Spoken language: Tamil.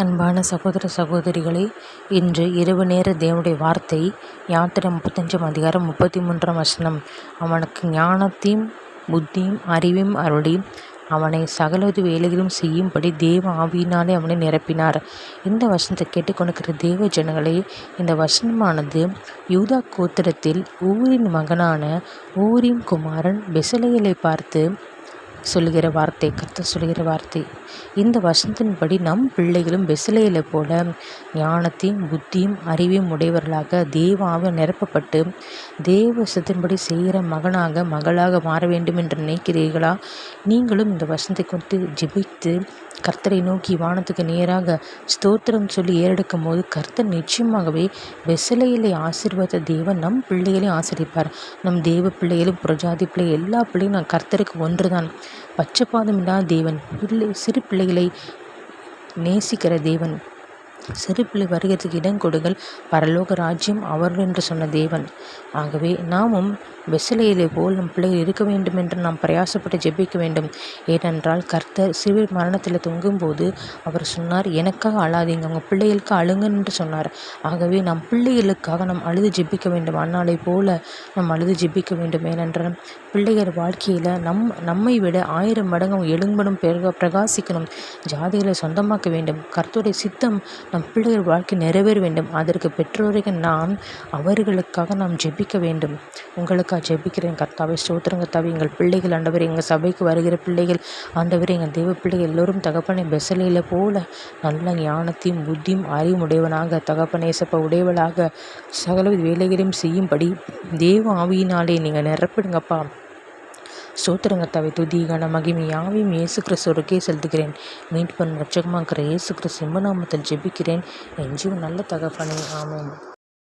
அன்பான சகோதர சகோதரிகளே, இன்று இரவு நேர தேவனுடைய வார்த்தை யாத்திரை 35 அதிகாரம் 33 அவனுக்கு ஞானத்தையும் புத்தியும் அறிவையும் அருளி அவனை சகலவித வேலைகளும் செய்யும்படி தேவ ஆவியினாலே அவனை நிரப்பினார். இந்த வசனத்தை கேட்டுக்கொண்டிருக்கிற தேவ ஜனங்களே, இந்த வசனமானது யூதா கோத்திரத்தில் ஊரின் மகனான ஊரின் குமாரன் பெசலேயலை பார்த்து சொல்லுகிற வார்த்தை, கர்த்தர் சொல்லுகிற வார்த்தை. இந்த வசனத்தின்படி நம் பிள்ளைகளும் பெசலேயலை போல ஞானத்தையும் புத்தியும் அறிவையும் உடையவர்களாக தேவாக நிரப்பப்பட்டு தேவசத்தின்படி செய்கிற மகனாக மகளாக மாற வேண்டும் என்று நினைக்கிறீர்களா? நீங்களும் இந்த வசனத்தை குறித்து ஜெபித்து கர்த்தரை நோக்கி வானத்துக்கு நேராக ஸ்தோத்திரம் சொல்லி ஏறெடுக்கும் போது கர்த்தர் நிச்சயமாகவே பெசலேயலை ஆசீர்வாத தேவன் நம் பிள்ளைகளையும் ஆசீர்வதிப்பார். நம் தேவ பிள்ளைகளும் புரஜாதி பிள்ளை எல்லா பிள்ளையும் நான் கர்த்தருக்கு ஒன்றுதான். பட்சபாதம் இல்லாத தேவன், சிறு பிள்ளைகளை நேசிக்கிற தேவன். சிறு பிள்ளை வருகிறதுக்கு இடம் கொடுங்கள், பரலோக ராஜ்யம் அவர்கள் என்று சொன்ன தேவன். ஆகவே நாமும் பெசலேயலை போல் நம் பிள்ளைகள் இருக்க வேண்டும் என்று நாம் பிரயாசப்பட்டு ஜெபிக்க வேண்டும். ஏனென்றால் கர்த்தர் சிறுவர் மரணத்தில் தொங்கும்போது அவர் சொன்னார், எனக்காக அழாதீங்க, உங்கள் பிள்ளைகளுக்கு அழுங்கன்னு என்று சொன்னார். ஆகவே நம் பிள்ளைகளுக்காக நாம் அழுது ஜெபிக்க வேண்டும். அன்னாலை போல நாம் அழுது ஜெபிக்க வேண்டும். ஏனென்றால் பிள்ளைகள் வாழ்க்கையில் நம்மை விட 1000 மடங்கு எழும்படும் பிரகாசிக்கணும். ஜாதிகளை சொந்தமாக்க வேண்டும். கர்த்தருடைய சித்தம் நம் பிள்ளைகள் வாழ்க்கை நிறைவேற வேண்டும். அதற்கு பெற்றோர்கள் நாம் அவர்களுக்காக நாம் ஜெபிக்க வேண்டும். உங்களுக்காக ஜெபிக்கிறேன் கர்த்தாவே, ஸ்தோத்திரம் கர்த்தாவே. எங்கள் பிள்ளைகள் ஆண்டவரே, எங்கள் சபைக்கு வருகிற பிள்ளைகள் ஆண்டவரே, எங்கள் தேவ பிள்ளைகள் எல்லோரும் தகப்பனை பெசலேயலை போல நல்ல ஞானத்தையும் புத்தியும் அறிவும் உடையவனாக, தகப்பனேசப்ப உடையவளாக சகல வேலைகளையும் செய்யும்படி தேவ ஆவியினாலே நீங்கள் நிரப்பிடுங்கப்பா. ஸ்தோத்திரங்கத்தாவை துதி கன மகிமை யாவையும் இயேசு கிறிஸ்துவருக்கே செலுத்துகிறேன். மீட்பன் ரட்சகமாக்கிற இயேசு கிறிஸ்து நாமத்தில் ஜெபிக்கிறேன். என் ஜீவன் நல்ல தகப்பனே, ஆமென்.